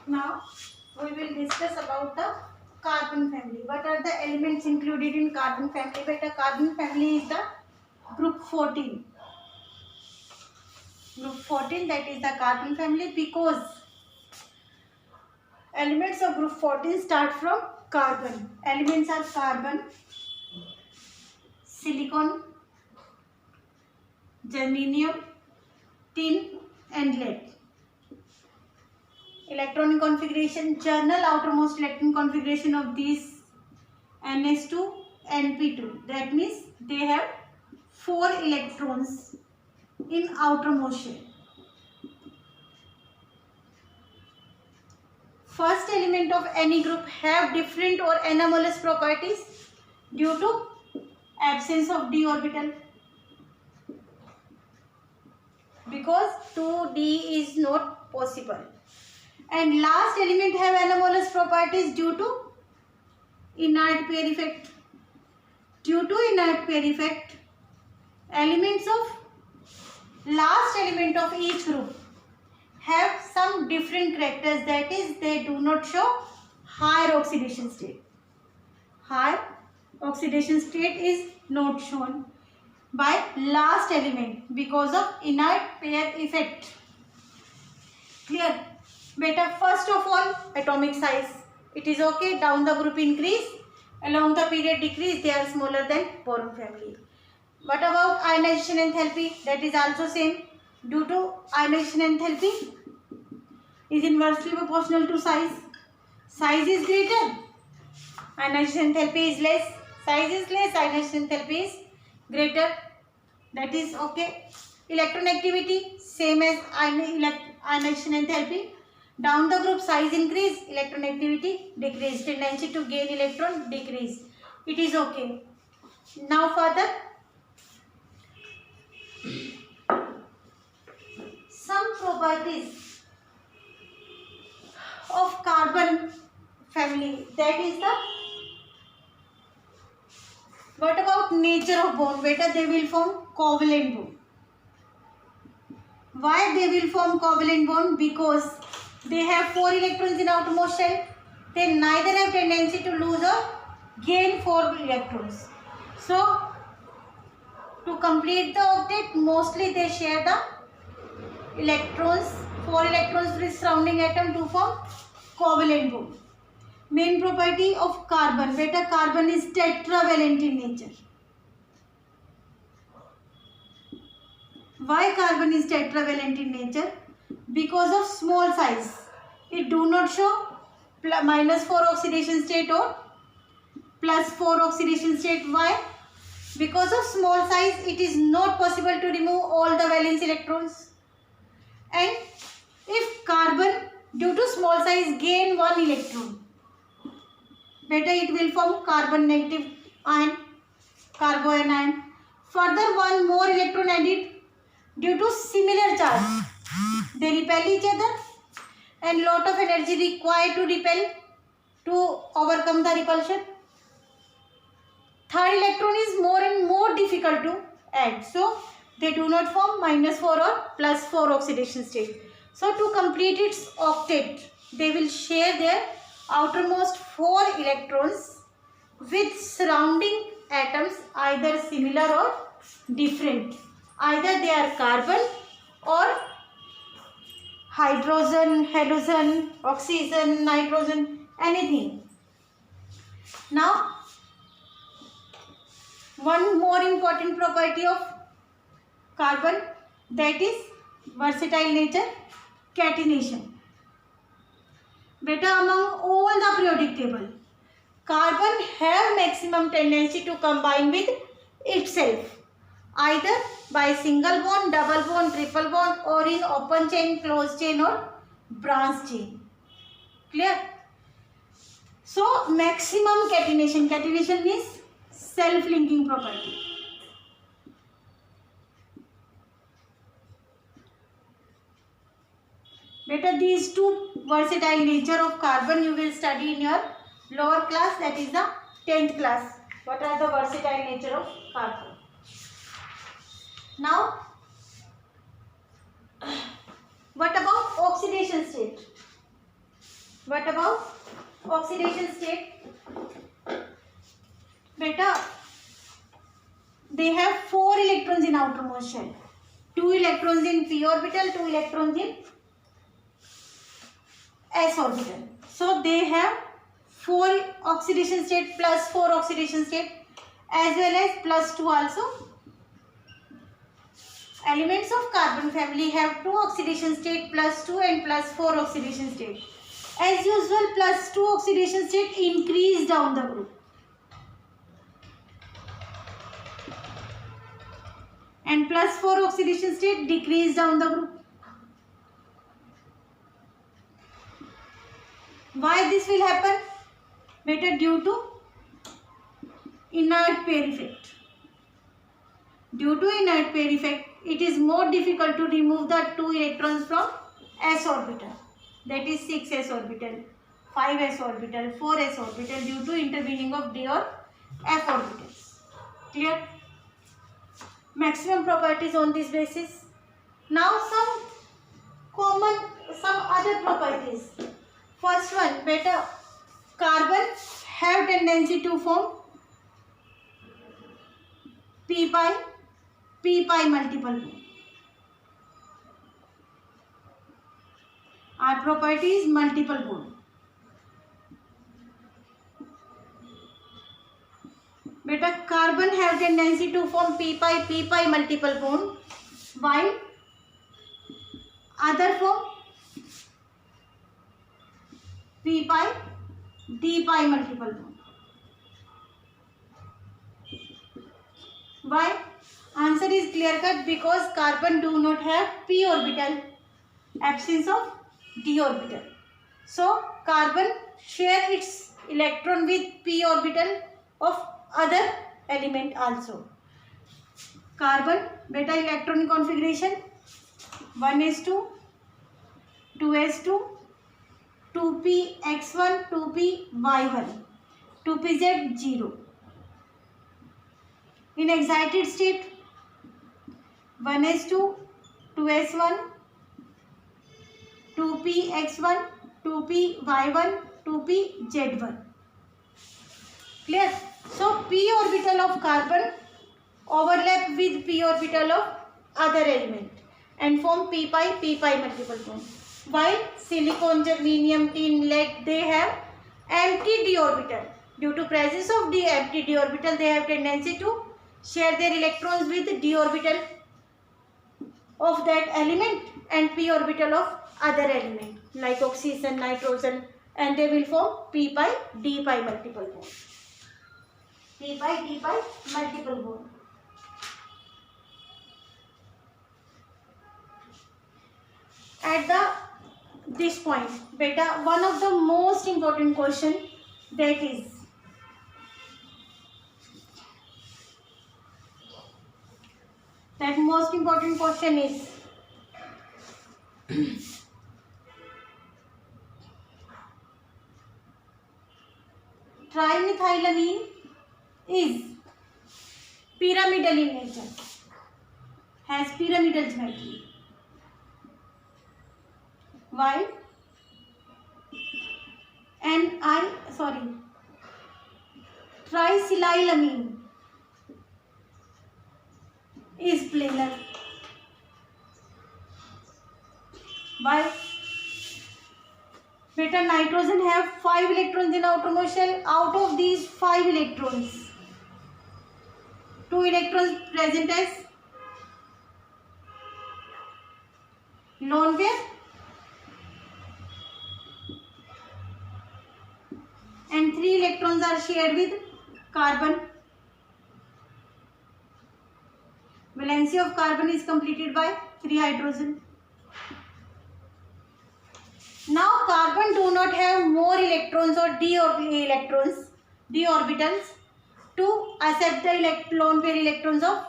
Now we will discuss about the carbon family. What are the elements included in carbon family? Beta, carbon family is the group 14. Group 14, that is the carbon family, because elements of group 14 start from carbon. Elements are carbon, silicon, germanium, tin and lead. Electronic configuration, general outermost electron configuration of these NS2, NP2. That means they have 4 electrons in outermost shell. First element of any group have different or anomalous properties due to absence of d orbital, because 2d is not possible. And last element have anomalous properties due to inert pair effect. Due to inert pair effect, elements of last element of each group have some different characters, that is they do not show higher oxidation state. High oxidation state is not shown by last element because of inert pair effect. Clear? Beta, first of all, atomic size. It is okay, down the group increase, along the period decrease, they are smaller than boron family. What about ionization enthalpy? That is also same. Due to ionization enthalpy is inversely proportional to size. Size is greater, ionization enthalpy is less. Size is less, ionization enthalpy is greater. That is okay. Electronegtivity same as ionization enthalpy. Down the group size increase, electronegtivity decrease. Tendency to gain electron decrease. It is okay. Now further, some properties of carbon family, that is the, what about nature of bond? Beta, they will form covalent bond. Why they will form covalent bond? Because they have 4 electrons in outermost shell. They neither have tendency to lose or gain 4 electrons. So to complete the octet, mostly they share the electrons, 4 electrons with surrounding atom to form covalent bond. Main property of carbon. Beta, carbon is tetravalent in nature. Why carbon is tetravalent in nature? Because of small size. It do not show -4 oxidation state or +4 oxidation state. Why? Because of small size, it is not possible to remove all the valence electrons. And if carbon due to small size gain 1 electron, beta, it will form carbon negative ion, carboanion. Further, 1 more electron added due to similar charge. They repel each other and lot of energy required to repel to overcome the repulsion. Third electron is more and more difficult to add. So they do not form -4 or +4 oxidation state. So to complete its octet, they will share their outermost 4 electrons with surrounding atoms either similar or different. Either they are carbon or hydrogen, halogen, oxygen, nitrogen, anything. Now, one more important property of carbon, that is versatile nature, catenation. Beta, among all the periodic table, carbon have maximum tendency to combine with itself, either by single bond, double bond, triple bond, or in open chain, closed chain or branch chain. Clear? So maximum catenation. Catenation means self-linking property. Beta, these two versatile nature of carbon you will study in your lower class, that is the 10th class. What are the versatile nature of carbon? Now, what about oxidation state? What about oxidation state? Beta, they have 4 electrons in outermost shell. 2 electrons in p orbital, 2 electrons in s orbital. So they have 4 oxidation state plus 4 oxidation state as well as plus 2 also. Elements of carbon family have 2 oxidation state plus 2 and plus 4 oxidation state. As usual, plus 2 oxidation state increase down the group. And plus 4 oxidation state decrease down the group. Why this will happen? Beta, due to inert pair effect. Due to inert pair effect, it is more difficult to remove the 2 electrons from s orbital. That is 6s orbital, 5s orbital, 4s orbital due to intervening of d or f orbitals. Clear? Maximum properties on this basis. Now some other properties. First one, beta, carbon have tendency to form p pi multiple bond. Our property is multiple bond. Beta, carbon have tendency to form p pi multiple bond, while other form p pi d pi multiple bond. Why? Answer is clear cut, because carbon do not have p orbital, absence of d orbital. So carbon share its electron with p orbital of other element also. Carbon beta electronic configuration 1s2, 2s2, 2px1, 2py1, 2pz 0. In excited state 1s2, 2s1, 2px1, 2py1, 2pz1. Clear? So p orbital of carbon overlap with p orbital of other element and form p pi multiple bond. While silicon, germanium, tin, lead, they have empty d orbital. Due to presence of empty d orbital, they have tendency to share their electrons with d orbital of that element and p orbital of other element like oxygen, nitrogen, and they will form p pi d pi multiple bond. P pi d pi multiple bond. At this point, beta, one of the most important question, that is that most important question is trimethylamine is pyramidal in nature, has pyramidal geometry. While trisilylamine is planar. Why? Beta, nitrogen have 5 electrons in outermost shell. Out of these 5 electrons, 2 electrons present as lone pair and 3 electrons are shared with carbon. Valency of carbon is completed by 3 hydrogen. Now carbon do not have more electrons or d orbitals to accept the lone pair electrons of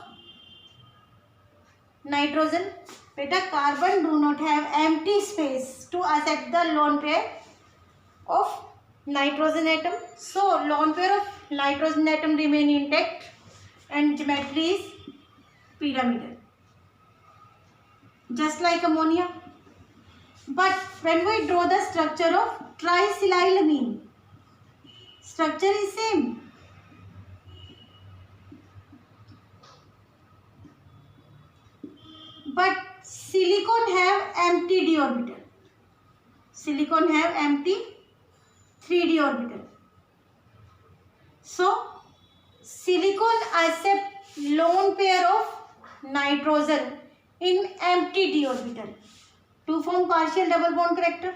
nitrogen. Beta, carbon do not have empty space to accept the lone pair of nitrogen atom. So lone pair of nitrogen atom remain intact and geometry is pyramidal, just like ammonia. But when we draw the structure of trisilylamine. Structure is same. But silicon have empty d orbital. Silicon have empty 3d orbital. So silicon accept lone pair of nitrogen in empty d orbital to form partial double bond character,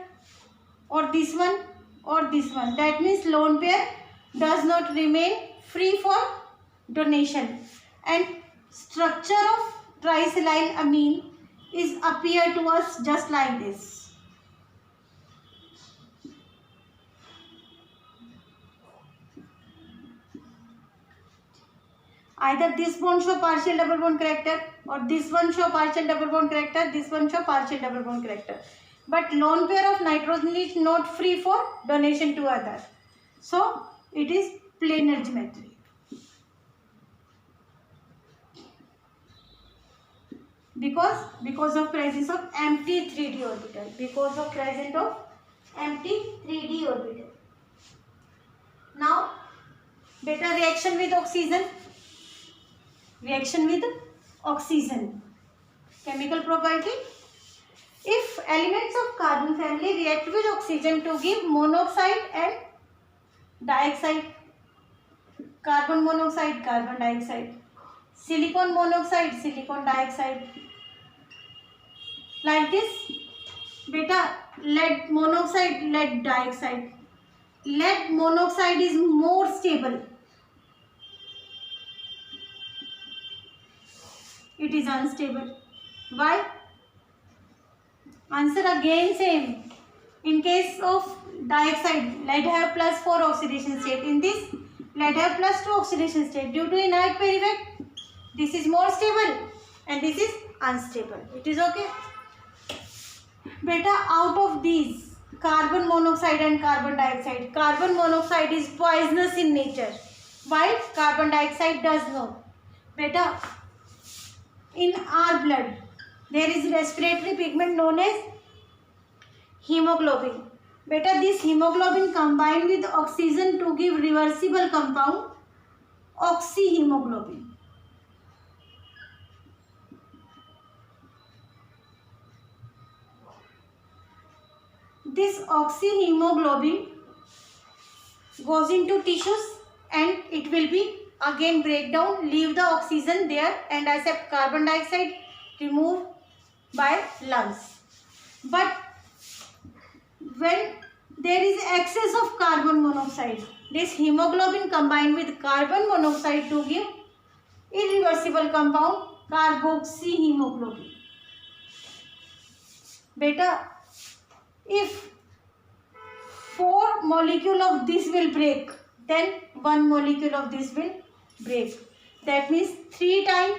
or this one or this one. That means lone pair does not remain free for donation, and structure of trisilylamine is appear to us just like this. Either this bond show partial double bond character, or this one show partial double bond character, this one show partial double bond character. But lone pair of nitrogen is not free for donation to other. So it is planar geometry. Because of presence of empty 3d orbital. Because of presence of empty 3d orbital. Now, beta reaction with oxygen. Reaction with oxygen. Chemical property. If elements of carbon family react with oxygen to give monoxide and dioxide, carbon monoxide, carbon dioxide, silicon monoxide, silicon dioxide, like this. Beta, lead monoxide, lead dioxide. Lead monoxide is more stable. It is unstable. Why? Answer again same. In case of dioxide, lead have +4 oxidation state. In this, lead have +2 oxidation state. Due to inert pair effect, this is more stable and this is unstable. It is okay. Beta, out of these, carbon monoxide and carbon dioxide, carbon monoxide is poisonous in nature, while carbon dioxide does not. Beta, in our blood, there is respiratory pigment known as hemoglobin. Beta, this hemoglobin combined with oxygen to give reversible compound oxyhemoglobin. This oxyhemoglobin goes into tissues and it will be again break down, leave the oxygen there and accept carbon dioxide, removed by lungs. But when there is excess of carbon monoxide, this hemoglobin combined with carbon monoxide to give irreversible compound carboxyhemoglobin. Beta, if 4 molecule of this will break, then 1 molecule of this will break. That means 3 times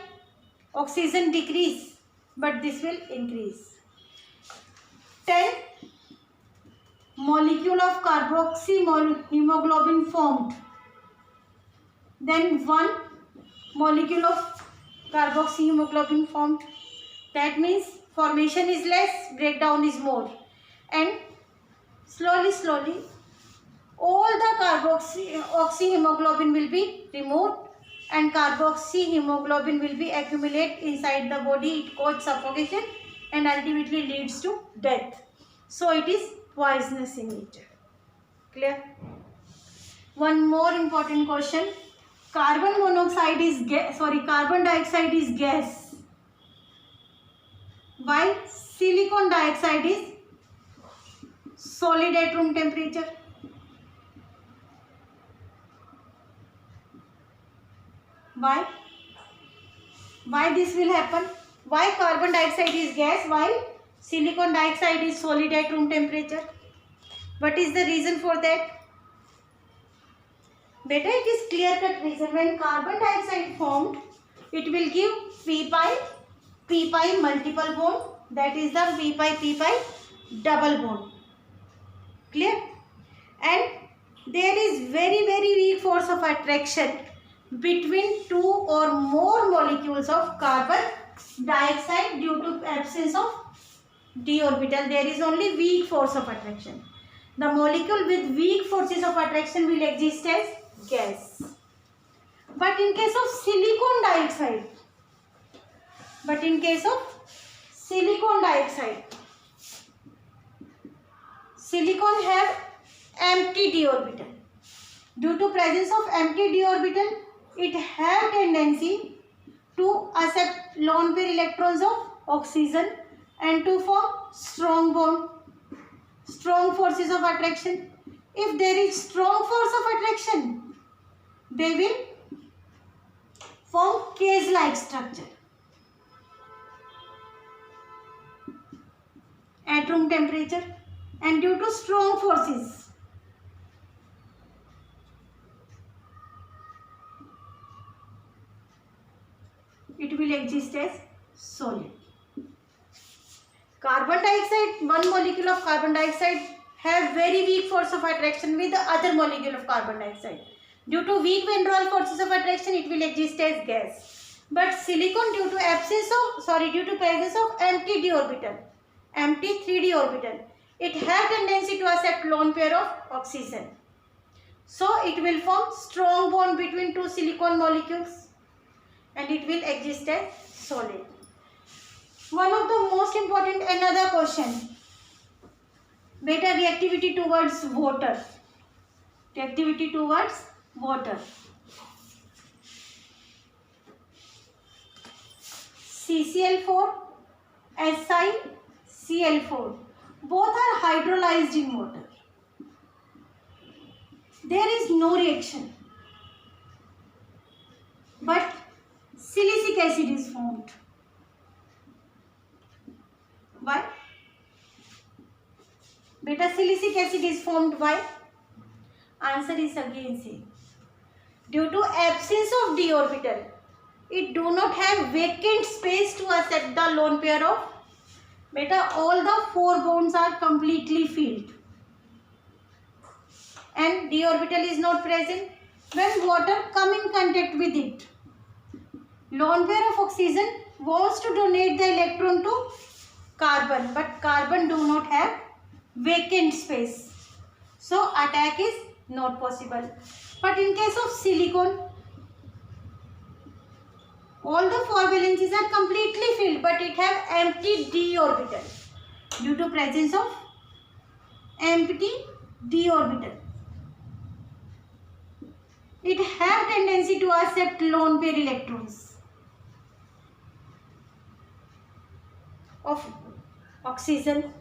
oxygen decrease, but this will increase. 10 molecule of carboxyhemoglobin formed, then 1 molecule of carboxyhemoglobin formed. That means formation is less, breakdown is more, and slowly all the oxyhemoglobin will be removed and carboxyhemoglobin will be accumulate inside the body. It causes suffocation and ultimately leads to death. So it is poisonous in nature. Clear? One more important question. Carbon monoxide is gas, carbon dioxide is gas, while silicon dioxide is solid at room temperature. Why? Why this will happen? Why carbon dioxide is gas while silicon dioxide is solid at room temperature? What is the reason for that? Beta, it is clear-cut reason. When carbon dioxide formed, it will give p-pi multiple bond. That is the p-pi double bond. Clear? And there is very weak force of attraction between 2 or more molecules of carbon dioxide due to absence of d orbital. There is only weak force of attraction. The molecule with weak forces of attraction will exist as gas. But in case of silicon dioxide, silicon have empty d orbital. Due to presence of empty d orbital, it have tendency to accept lone pair electrons of oxygen and to form strong bond, strong forces of attraction. If there is strong force of attraction, they will form cage-like structure at room temperature, and due to strong forces, it will exist as solid. Carbon dioxide, one molecule of carbon dioxide have very weak force of attraction with the other molecule of carbon dioxide. Due to weak van der Waals forces of attraction, it will exist as gas. But silicon, due to presence of empty d orbital, empty 3d orbital, it have tendency to accept lone pair of oxygen. So it will form strong bond between two silicon molecules and it will exist as solid. One of the most important, another question. Beta reactivity towards water. Reactivity towards water. CCl4, SiCl4. Both are hydrolyzed in water. There is no reaction, but silicic acid is formed. Why? Beta silicic acid is formed by? Answer is again same. Due to absence of d orbital, it do not have vacant space to accept the lone pair of beta. All the 4 bonds are completely filled and d orbital is not present. When water come in contact with it, lone pair of oxygen wants to donate the electron to carbon, but carbon do not have vacant space, so attack is not possible. But in case of silicon, all the 4 valencies are completely filled, but it have empty d orbital. Due to presence of empty d orbital, it have tendency to accept lone pair electrons of oxygen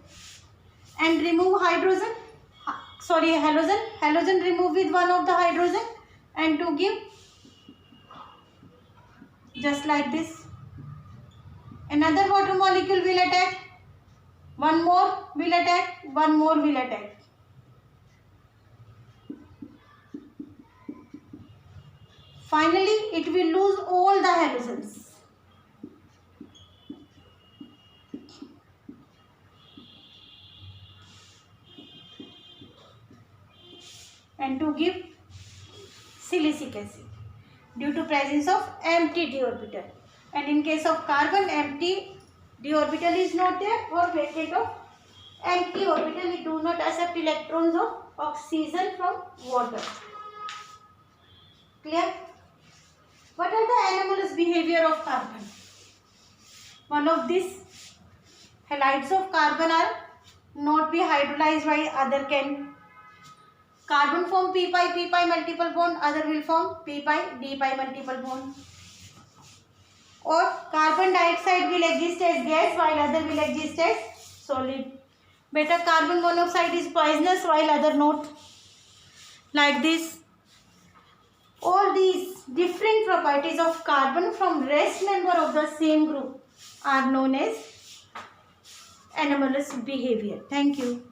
and remove halogen. Halogen remove with one of the hydrogen and to give just like this. Another water molecule will attack, one more will attack, one more will attack. Finally, it will lose all the halogens. And to give silicic acid due to presence of empty d orbital. And in case of carbon, empty d orbital is not there, or vacant of empty orbital, it do not accept electrons of oxygen from water. Clear? What are the anomalous behavior of carbon? One of these halides of carbon are not be hydrolyzed by other can. Carbon form p pi multiple bond, other will form p pi d pi multiple bond. Or carbon dioxide will exist as gas while other will exist as solid. Beta carbon monoxide is poisonous while other not. Like this. All these different properties of carbon from rest member of the same group are known as anomalous behavior. Thank you.